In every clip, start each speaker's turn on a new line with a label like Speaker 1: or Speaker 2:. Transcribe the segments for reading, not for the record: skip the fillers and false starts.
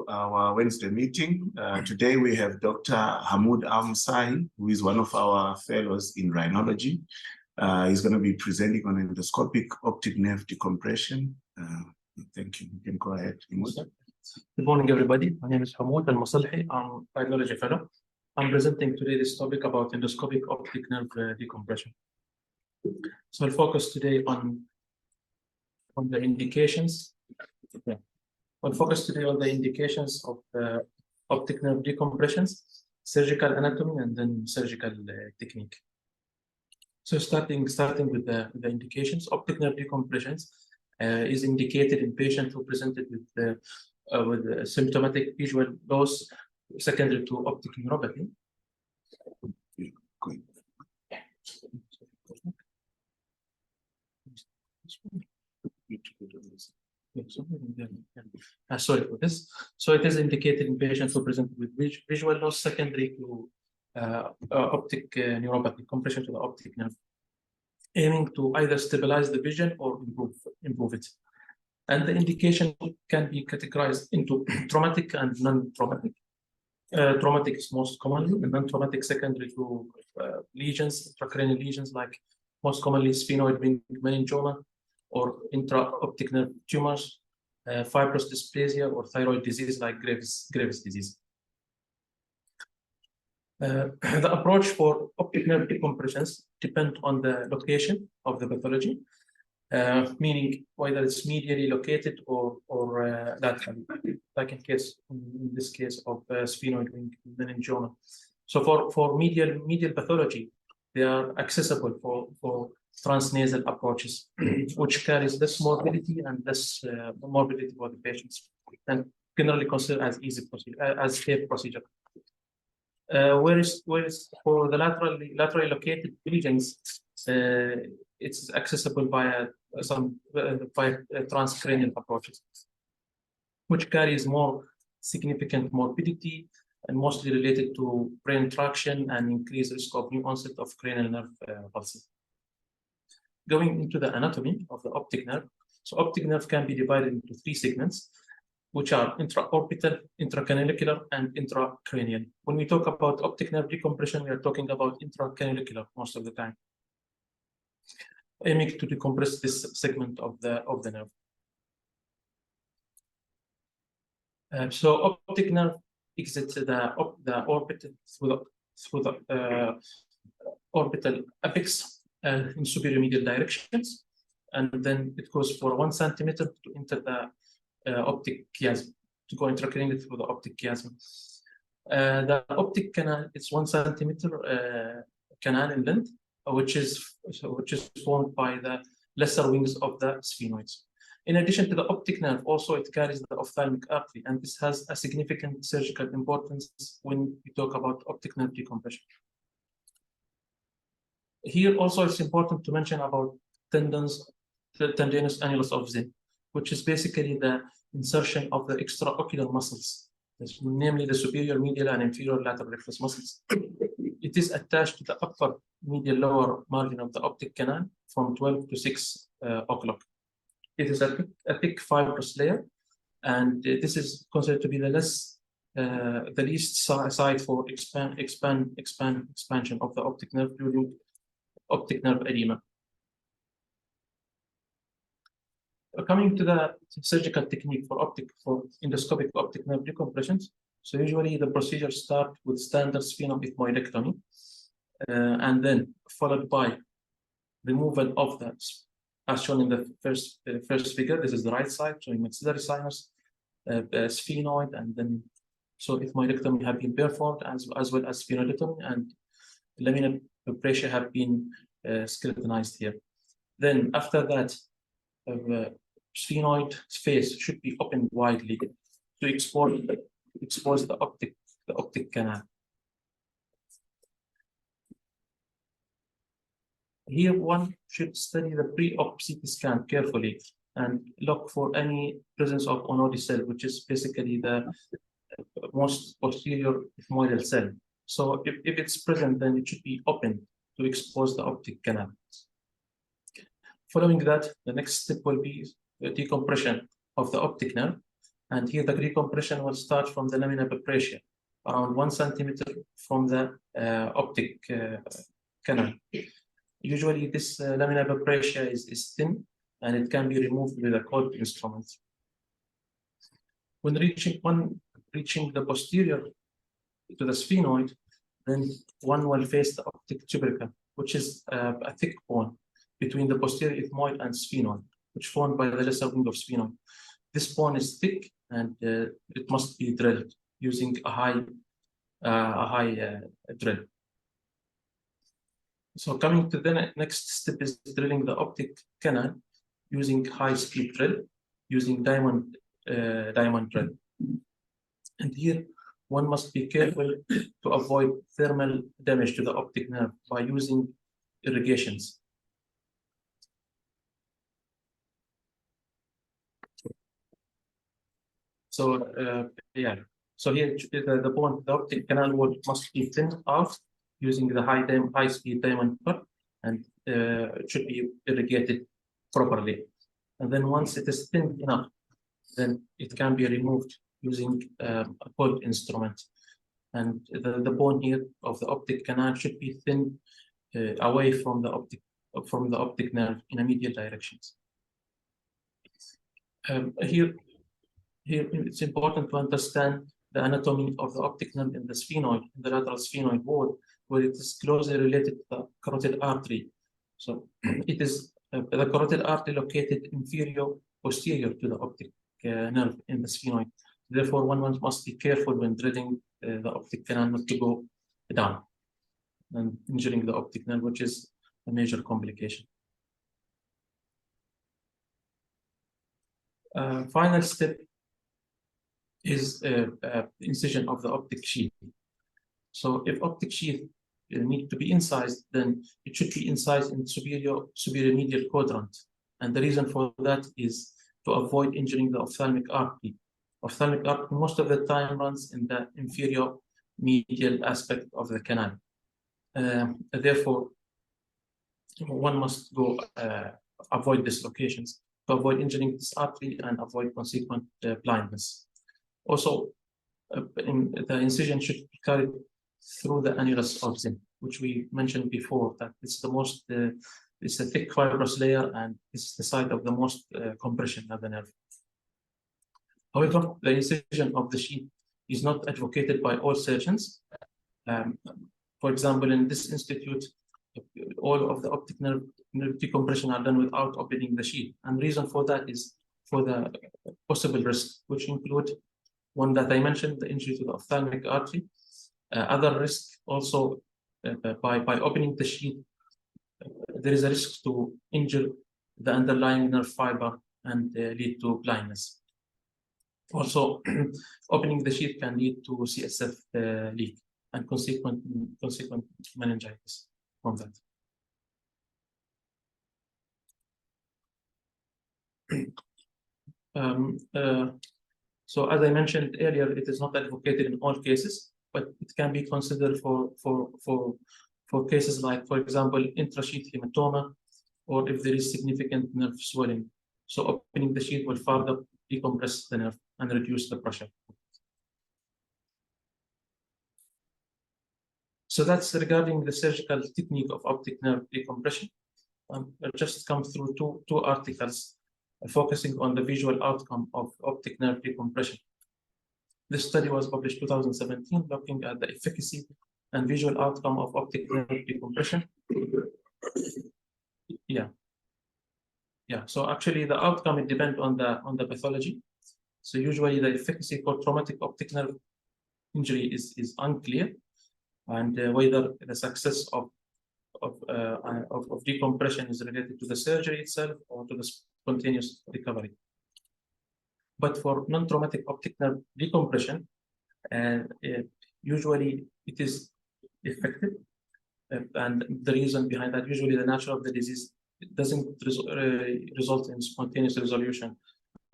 Speaker 1: our Wednesday meeting. Today we have Dr. Hamood Al Musalhi, who is one of our fellows in rhinology. He's going to be presenting on endoscopic optic nerve decompression. Thank you. You can go ahead, Hamood.
Speaker 2: Good morning, everybody. My name is Hamood Al Musalhi. I'm a rhinology fellow. I'm presenting today this topic about endoscopic optic nerve decompression. So I'll focus today on the indications. Okay. I'll focus today on the indications of optic nerve decompressions, surgical anatomy, and then surgical technique. So starting with the indications, optic nerve decompressions is indicated in patients who presented with symptomatic visual loss secondary to optic neuropathy. Sorry for this. So it is indicated in patients who present with visual loss secondary to optic neuropathy, compression to the optic nerve, aiming to either stabilize the vision or improve it. And the indication can be categorized into traumatic and non-traumatic. Traumatic is most commonly, and non-traumatic secondary to lesions, intracranial lesions like most commonly sphenoid ring meningioma, or intraoptic nerve tumors, fibrous dysplasia, or thyroid disease like Graves' disease. The approach for optic nerve decompressions depend on the location of the pathology, meaning whether it's medially located or laterally, like in this case of sphenoid ring meningioma. So for medial pathology, they are accessible for transnasal approaches, which carries less morbidity and less morbidity for the patients, and generally considered as easy procedure, as safe procedure. Whereas for the laterally located lesions, it's accessible via transcranial approaches, which carries more significant morbidity and mostly related to brain traction and increased risk of new onset of cranial nerve palsy. Going into the anatomy of the optic nerve, so optic nerve can be divided into three segments, which are intraorbital, intracanalicular, and intracranial. When we talk about optic nerve decompression, we are talking about intracanalicular most of the time, aiming to decompress this segment of the nerve. So optic nerve exits the orbit through the orbital apex in superior medial directions, and then it goes for 1 centimeter to enter the optic chiasm, to go intracranially through the optic chiasm. The optic canal is 1 centimeter canal in length, which is formed by the lesser wings of the sphenoids. In addition to the optic nerve, also it carries the ophthalmic artery, and this has a significant surgical importance when we talk about optic nerve decompression. Here also it's important to mention about tendinous annulus of Zinn, which is basically the insertion of the extraocular muscles, namely the superior medial and inferior lateral rectus muscles. It is attached to the upper medial lower margin of the optic canal from 12 to 6 o'clock. It is a thick fibrous layer, and this is considered to be the least site for expansion of the optic nerve during optic nerve edema. Coming to the surgical technique for endoscopic optic nerve decompressions. So usually the procedure starts with standard sphenoethmoidectomy, and then followed by removal of the, as shown in the first figure. This is the right side, showing maxillary sinus, sphenoid, and then so ethmoidectomy have been performed as well as sphenoidectomy, and laminar pressure have been skeletonized here. Then after that, the sphenoid face should be opened widely to expose the optic canal. Here one should study the pre-op CT scan carefully and look for any presence of Onodi cell, which is basically the most posterior ethmoidal cell. So if it's present, then it should be open to expose the optic canal. Following that, the next step will be the decompression of the optic nerve. And here the decompression will start from the lamina pepracia, around 1 centimeter from the optic canal. Usually this lamina pepracia is thin and it can be removed with a cold instrument. When reaching the posterior to the sphenoid, then one will face the optic tubercle, which is a thick bone between the posterior ethmoid and sphenoid, which is formed by the lesser wing of sphenoid. This bone is thick and it must be drilled using a high drill. So coming to the next step is drilling the optic canal using high-speed drill, using diamond drill. And here one must be careful to avoid thermal damage to the optic nerve by using irrigations. So so here the bone, the optic canal wall must be thinned out using the high-speed diamond cut, and it should be irrigated properly. And then once it is thin enough, then it can be removed using a cold instrument. And the bone here of the optic canal should be thin away from the optic nerve in a medial directions. Here it's important to understand the anatomy of the optic nerve in the sphenoid, in the lateral sphenoid wall, where it is closely related to the carotid artery. So it is the carotid artery located posterior to the optic nerve in the sphenoid. Therefore, one must be careful when drilling the optic canal not to go down and injuring the optic nerve, which is a major complication. Final step is incision of the optic sheath. So if optic sheath need to be incised, then it should be incised in superior medial quadrant. And the reason for that is to avoid injuring the ophthalmic artery. Ophthalmic artery most of the time runs in the inferior medial aspect of the canal. Therefore, one must go avoid dislocations to avoid injuring this artery and avoid consequent blindness. Also, the incision should be carried through the annulus of Zinn, which we mentioned before, that it's the most, it's a thick fibrous layer and it's the site of the most compression of the nerve. However, the incision of the sheath is not advocated by all surgeons. For example, in this institute, all of the optic nerve decompression are done without opening the sheath. And the reason for that is for the possible risks, which include one that I mentioned, the injury to the ophthalmic artery. Other risk also, by opening the sheath, there is a risk to injure the underlying nerve fiber and lead to blindness. Also, opening the sheath can lead to CSF leak and consequent meningitis from that. So as I mentioned earlier, it is not advocated in all cases, but it can be considered for cases like, for example, intrasheath hematoma, or if there is significant nerve swelling. So opening the sheath will further decompress the nerve and reduce the pressure. So that's regarding the surgical technique of optic nerve decompression. I'll just come through two articles focusing on the visual outcome of optic nerve decompression. This study was published 2017, looking at the efficacy and visual outcome of optic nerve decompression. So actually the outcome, it depends on the pathology. So usually the efficacy for traumatic optic nerve injury is unclear, and whether the success of decompression is related to the surgery itself or to the spontaneous recovery. But for non-traumatic optic nerve decompression, usually it is effective, and the reason behind that, usually the nature of the disease, it doesn't result in spontaneous resolution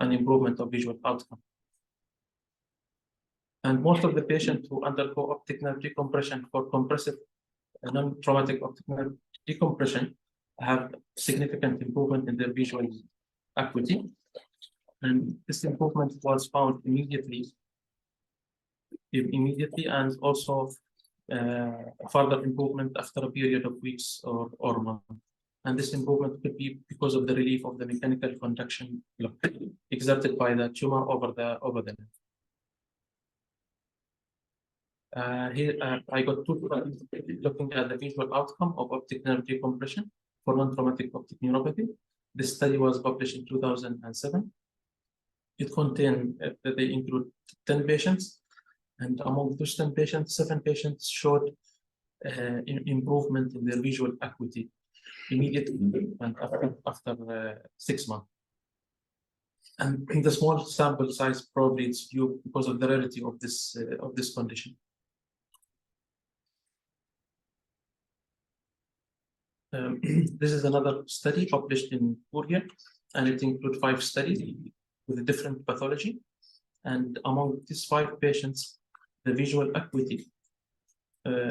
Speaker 2: and improvement of visual outcome. And most of the patients who undergo optic nerve decompression for compressive non-traumatic optic nerve decompression have significant improvement in their visual acuity. And this improvement was found immediately, and also further improvement after a period of weeks or months. And this improvement could be because of the relief of the mechanical conduction exerted by the tumor over the nerve. Here I got two looking at the visual outcome of optic nerve decompression for non-traumatic optic neuropathy. This study was published in 2007. It contained, they include 10 patients, and among those 10 patients, 7 patients showed improvement in their visual acuity immediately and after 6 months. And the small sample size probably it's due because of the rarity of this condition. This is another study published in Korea, and it includes 5 studies with a different pathology. And among these 5 patients, the visual acuity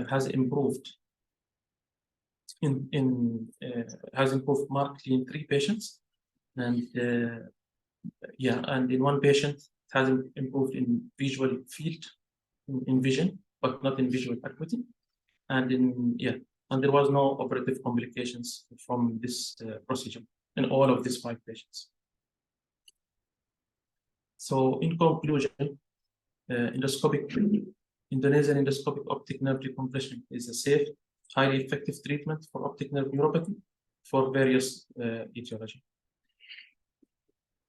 Speaker 2: has improved markedly in 3 patients, and and in 1 patient it has improved in visual field, in vision, but not in visual acuity, and there was no operative complications from this procedure in all of these 5 patients. So in conclusion, Indonesian endoscopic optic nerve decompression is a safe, highly effective treatment for optic nerve neuropathy for various etiology.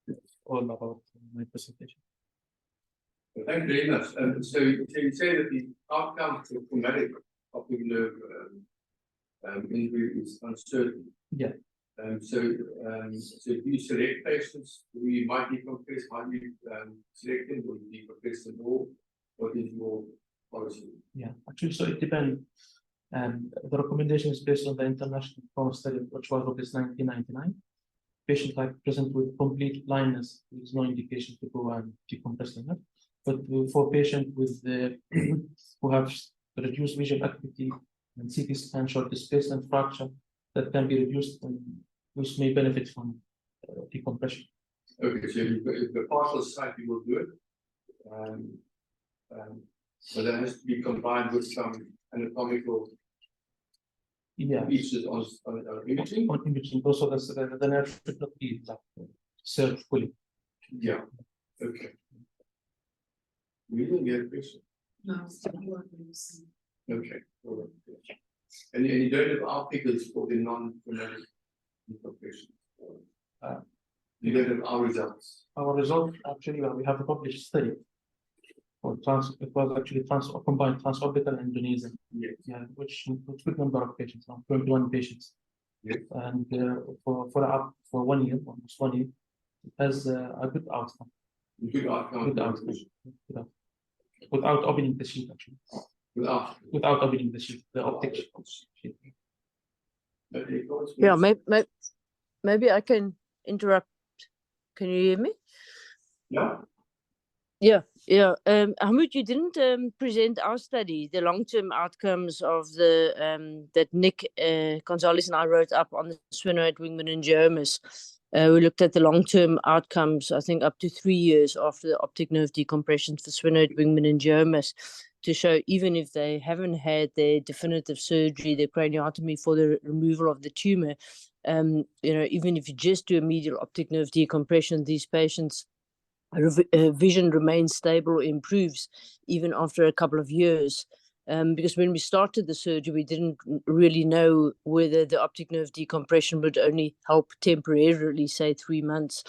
Speaker 2: That's all about my presentation.
Speaker 3: Thank you very much. So you say that the outcome for traumatic optic nerve injury is uncertain.
Speaker 2: Yeah.
Speaker 3: So do you select patients who you might decompress? How do you select them? Will you decompress them all? What is your policy?
Speaker 2: Yeah, actually, so it depends. The recommendation is based on the international trauma study, which was published in 1999. Patients like present with complete blindness, there is no indication to go and decompress them. But for patients with who have reduced visual acuity and CT scan short displacement fracture that can be reduced, and which may benefit from decompression.
Speaker 3: Okay, so if the partial site you will do it, but that has to be combined with some anatomical features on imaging.
Speaker 2: On imaging, also the nerve should not be served fully.
Speaker 3: Yeah. Okay. We didn't get a question.
Speaker 4: No.
Speaker 3: Okay. All right. And you don't have our figures for the non-traumatic decompression. You don't have our results.
Speaker 2: Our result, actually, we have a published study. It was actually combined transorbital and Indonesian.
Speaker 3: Yes.
Speaker 2: Yeah, which good number of patients, 21 patients.
Speaker 3: Yes.
Speaker 2: And for 1 year, almost 1 year, it has a good outcome.
Speaker 3: Good outcome.
Speaker 2: Good outcome. Without opening the sheet, actually. Without opening the sheet, the optic sheet.
Speaker 4: Yeah, maybe I can interrupt. Can you hear me?
Speaker 3: Yeah.
Speaker 4: Yeah. Hamood, you didn't present our study, the long-term outcomes of the that Nick Gonzalez and I wrote up on the sphenoid wing meningiomas. We looked at the long-term outcomes, I think up to 3 years after the optic nerve decompression for sphenoid wing meningiomas, to show even if they haven't had their definitive surgery, their craniotomy for the removal of the tumor, even if you just do a medial optic nerve decompression, these patients' vision remains stable or improves even after a couple of years. Because when we started the surgery, we didn't really know whether the optic nerve decompression would only help temporarily, say 3 months.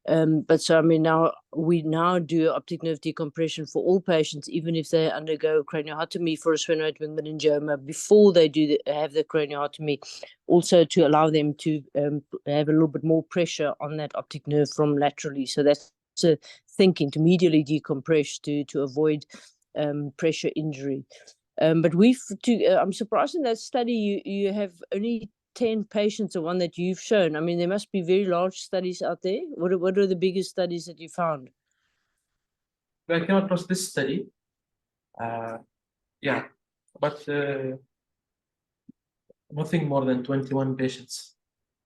Speaker 4: But so, I mean, now we do optic nerve decompression for all patients, even if they undergo craniotomy for a sphenoid wing meningioma before they have the craniotomy, also to allow them to have a little bit more pressure on that optic nerve from laterally. So that's thinking to medially decompress to avoid pressure injury. But I'm surprised in that study you have only 10 patients, the one that you've shown. I mean, there must be very large studies out there. What are the biggest studies that you found?
Speaker 2: I came across this study. But nothing more than 21 patients.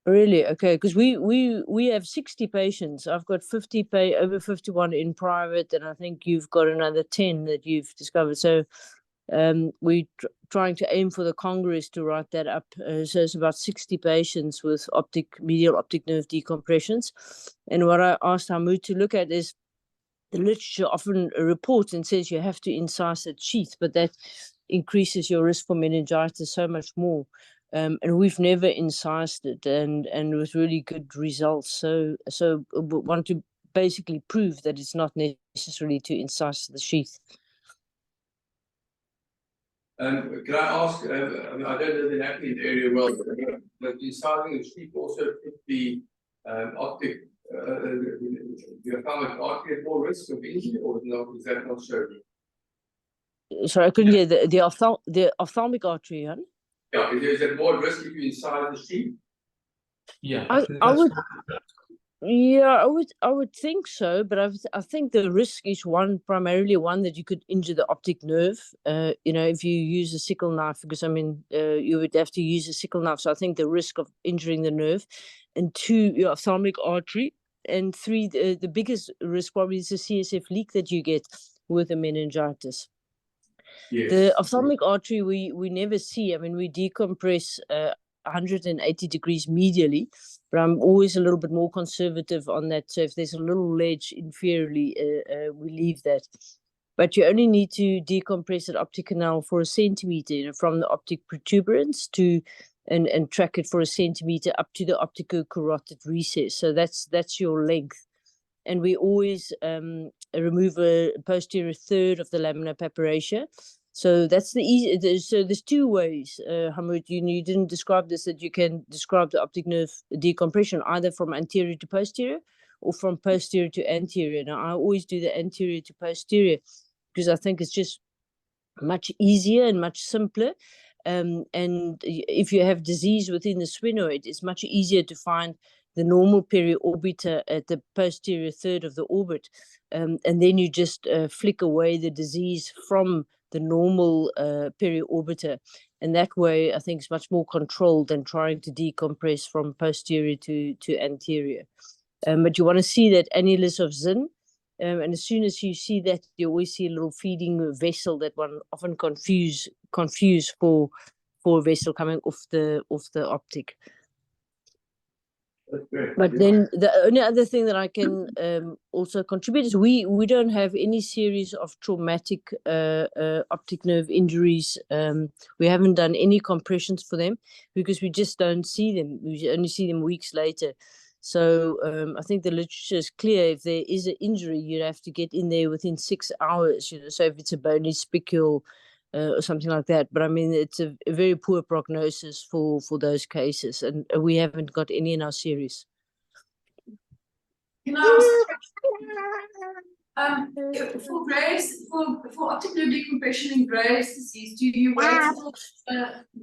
Speaker 4: Really? Okay, because we have 60 patients. I've got over 51 in private, and I think you've got another 10 that you've discovered. So we're trying to aim for the Congress to write that up. So it's about 60 patients with medial optic nerve decompressions. And what I asked Hamood to look at is the literature often reports and says you have to incise that sheath, but that increases your risk for meningitis so much more. And we've never incised it, and with really good results. So we want to basically prove that it's not necessary to incise the sheath.
Speaker 3: Can I ask, I don't know the anatomy area well, but incising the sheath also could be optic, the ophthalmic artery at more risk of injury, or not? Is that not so?
Speaker 4: Sorry, I couldn't hear the ophthalmic artery, huh?
Speaker 3: Yeah, is it more risk if you incise the sheath?
Speaker 2: Yeah,
Speaker 4: I would think so, but I think the risk is primarily one that you could injure the optic nerve. If you use a sickle knife, because you would have to use a sickle knife. So I think the risk of injuring the nerve, and 2, your ophthalmic artery, and 3, the biggest risk probably is the CSF leak that you get with a meningitis. Yes. The ophthalmic artery we never see. I mean, we decompress 180 degrees medially, but I'm always a little bit more conservative on that. So if there's a little ledge inferiorly, we leave that. But you only need to decompress an optic canal for 1 centimeter, from the optic protuberance to and track it for 1 centimeter up to the optico-carotid recess. So that's your length. And we always remove a posterior third of the lamina papyracea. So that's the easy. So there's 2 ways, Hamood. You didn't describe this, that you can describe the optic nerve decompression either from anterior to posterior or from posterior to anterior. Now, I always do the anterior to posterior because I think it's just much easier and much simpler. And if you have disease within the sphenoid, it's much easier to find the normal periorbiter at the posterior third of the orbit. And then you just flick away the disease from the normal periorbiter. And that way, I think it's much more controlled than trying to decompress from posterior to anterior. But you want to see that annulus of Zinn. And as soon as you see that, you always see a little feeding vessel that one often confuse for a vessel coming off the optic. But then the only other thing that I can also contribute is we don't have any series of traumatic optic nerve injuries. We haven't done any compressions for them because we just don't see them. We only see them weeks later. So I think the literature is clear. If there is an injury, you'd have to get in there within 6 hours. So if it's a bony spicule or something like that. But I mean, it's a very poor prognosis for those cases, and we haven't got any in our series.
Speaker 5: Can I ask, for Graves, for optic nerve decompression in Graves' disease, do you wait until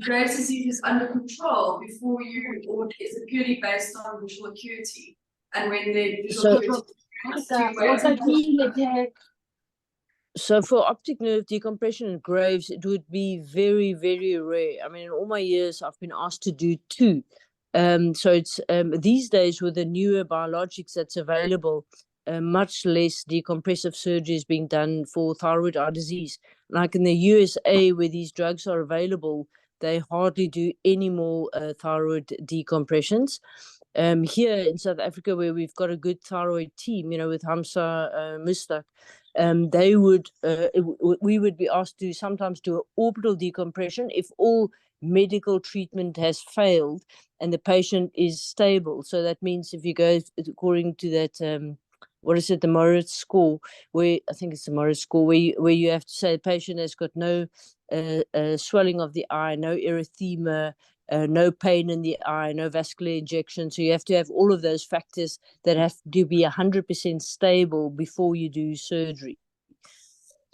Speaker 5: Graves' disease is under control before you, or is it purely based on visual acuity? And when the visual acuity,
Speaker 4: So for optic nerve decompression in Graves, it would be very, very rare. I mean, in all my years, I've been asked to do 2. So it's these days with the newer biologics that's available, much less decompressive surgery is being done for thyroid eye disease. Like in the USA, where these drugs are available, they hardly do any more thyroid decompressions. Here in South Africa, where we've got a good thyroid team, with Hamza Mustak, we would be asked to sometimes do an orbital decompression if all medical treatment has failed and the patient is stable. So that means if you go according to that, what is it, the Moritz score, where I think it's the Moritz score, where you have to say the patient has got no swelling of the eye, no erythema, no pain in the eye, no vascular injection. So you have to have all of those factors that have to be 100% stable before you do surgery.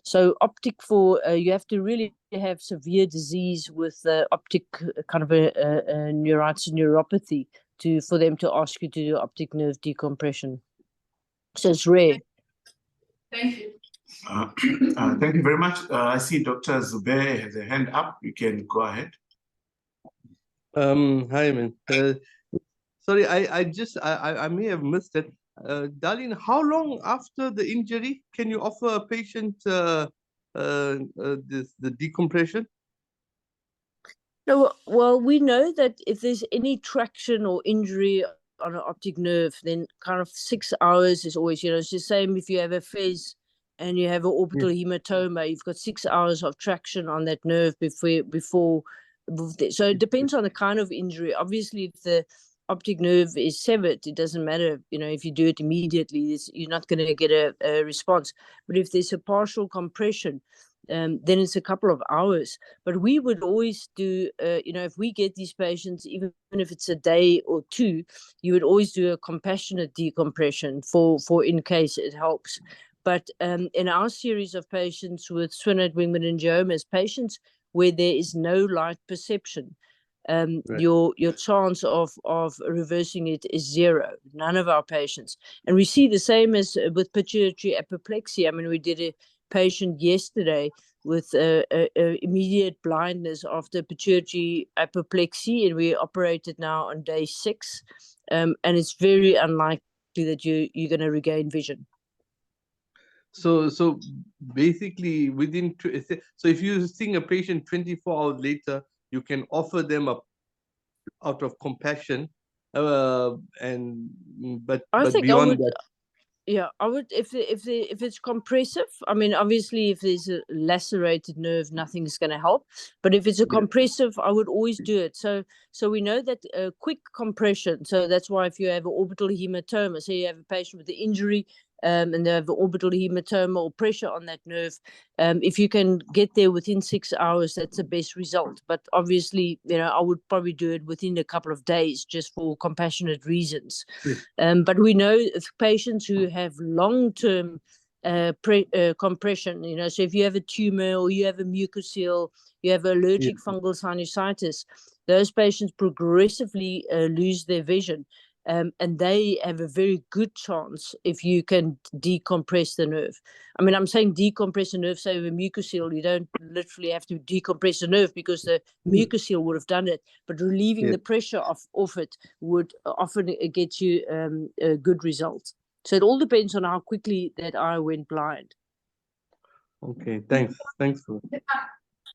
Speaker 4: So optic you have to really have severe disease with optic kind of a neuritis neuropathy for them to ask you to do optic nerve decompression. So it's rare.
Speaker 5: Thank you.
Speaker 1: Thank you very much. I see Dr. Zubair has a hand up. You can go ahead.
Speaker 6: Hi, man. Sorry, I may have missed it. Darlene, how long after the injury can you offer a patient the decompression?
Speaker 4: No, well, we know that if there's any traction or injury on an optic nerve, then kind of 6 hours is always, it's the same if you have a fez and you have an orbital hematoma, you've got 6 hours of traction on that nerve before. So it depends on the kind of injury. Obviously, if the optic nerve is severed, it doesn't matter, if you do it immediately, you're not going to get a response. But if there's a partial compression, then it's a couple of hours. But we would always do, if we get these patients, even if it's a day or two, you would always do a compassionate decompression for in case it helps. But in our series of patients with sphenoid wing meningiomas, patients where there is no light perception, right, your chance of reversing it is zero. None of our patients. And we see the same as with pituitary apoplexy. I mean, we did a patient yesterday with immediate blindness after pituitary apoplexy, and we operated now on day 6, and it's very unlikely that you're going to regain vision.
Speaker 6: So basically within, so if you see a patient 24 hours later, you can offer them up out of compassion, but beyond that.
Speaker 4: Yeah, I would, if it's compressive, I mean, obviously if there's a lacerated nerve, nothing's going to help. But if it's a compressive, I would always do it. So we know that quick compression, so that's why if you have an orbital hematoma, so you have a patient with the injury, and they have an orbital hematoma or pressure on that nerve, if you can get there within 6 hours, that's the best result. But obviously, I would probably do it within a couple of days just for compassionate reasons. But we know patients who have long-term compression, so if you have a tumor or you have a mucocele, you have allergic fungal sinusitis, those patients progressively lose their vision. And they have a very good chance if you can decompress the nerve. I mean, I'm saying decompress the nerve, so with a mucocele, you don't literally have to decompress the nerve because the mucocele would have done it, but relieving the pressure off it would often get you a good result. So it all depends on how quickly that eye went blind.
Speaker 6: Okay, thanks. For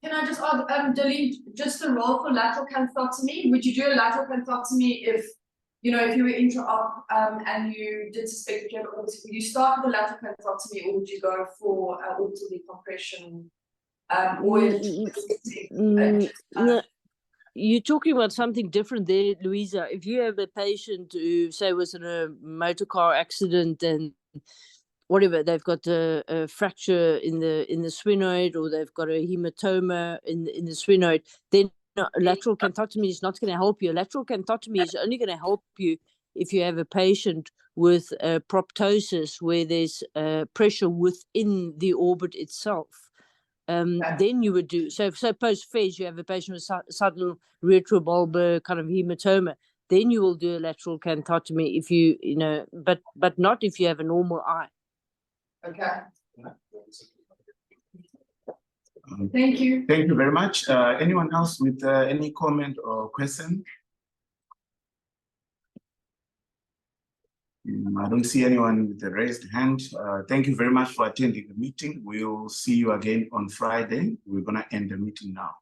Speaker 5: Can I just ask, Darlene, just the role for lateral canthotomy? Would you do a lateral canthotomy if you were intra-op and you did suspect that you have orbital? Would you start with a lateral canthotomy, or would you go for orbital decompression?
Speaker 4: No, you're talking about something different there, Louisa. If you have a patient who, say, was in a motor car accident and whatever, they've got a fracture in the sphenoid, or they've got a hematoma in the sphenoid, then lateral canthotomy is not going to help you. Lateral canthotomy is only going to help you if you have a patient with proptosis where there's pressure within the orbit itself. Then you would do, so post-phase, you have a patient with sudden retrobulbar kind of hematoma, then you will do a lateral canthotomy if you, but not if you have a normal eye.
Speaker 5: Okay. Thank you.
Speaker 1: Thank you very much. Anyone else with any comment or question? I don't see anyone with a raised hand. Thank you very much for attending the meeting. We'll see you again on Friday. We're going to end the meeting now.